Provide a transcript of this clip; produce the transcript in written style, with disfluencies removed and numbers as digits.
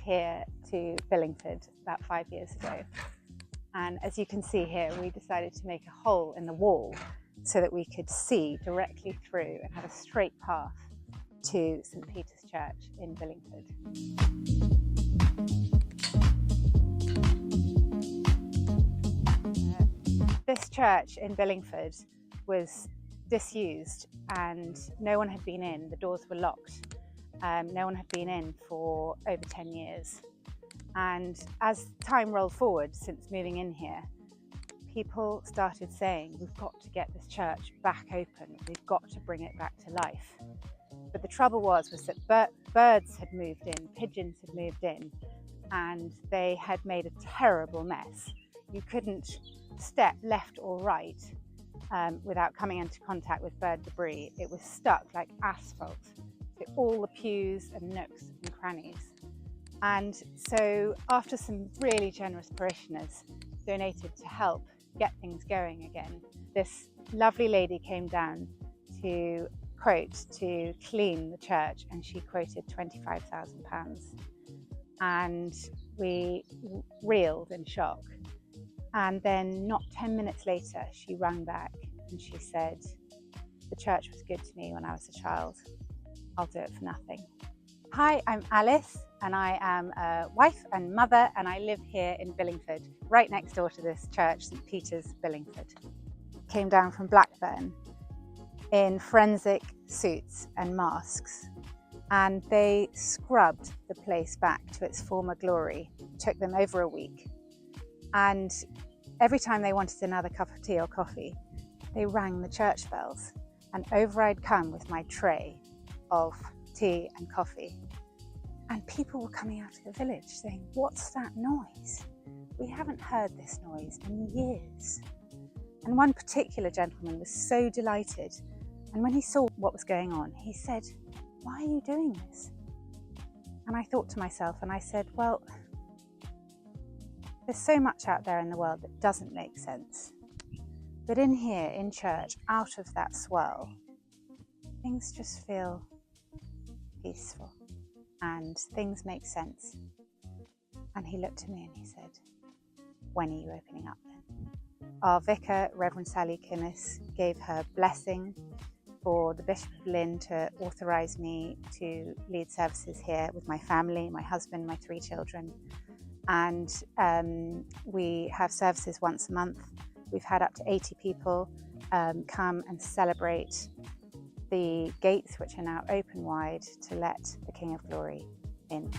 here to Billingford about 5 years ago. And as you can see here, we decided to make a hole in the wall so that we could see directly through and have a straight path to St. Peter's Church in Billingford. This church in Billingford was disused and no one had been in. The doors were locked. No one had been in for over 10 years. And as time rolled forward since moving in here, people started saying, we've got to get this church back open. We've got to bring it back to life. But the trouble was that birds had moved in, pigeons had moved in, and they had made a terrible mess. You couldn't step left or right without coming into contact with bird debris. It was stuck like asphalt to all the pews and nooks and crannies. And so after some really generous parishioners donated to help get things going again, this lovely lady came down to clean the church, and she quoted £25,000. And we reeled in shock. And then not 10 minutes later, she rang back and she said, the church was good to me when I was a child. I'll do it for nothing. Hi, I'm Alice, and I am a wife and mother, and I live here in Billingford, right next door to this church, St. Peter's, Billingford. Came down from Blackburn in forensic suits and masks, and they scrubbed the place back to its former glory. It took them over a week. And every time they wanted another cup of tea or coffee, they rang the church bells, and over I'd come with my tray of tea and coffee. And people were coming out of the village saying, what's that noise? We haven't heard this noise in years. And one particular gentleman was so delighted. And when he saw what was going on, he said, why are you doing this? And I thought to myself, and I said, well, there's so much out there in the world that doesn't make sense. But in here, in church, out of that swirl, things just feel peaceful and things make sense. And he looked at me and he said, when are you opening up then? Our vicar, Reverend Sally Kinnis, gave her blessing for the Bishop of Lynn to authorise me to lead services here with my family, my husband, my 3 children. And we have services once a month. We've had up to 80 people come and celebrate the gates, which are now open wide, to let the King of Glory in.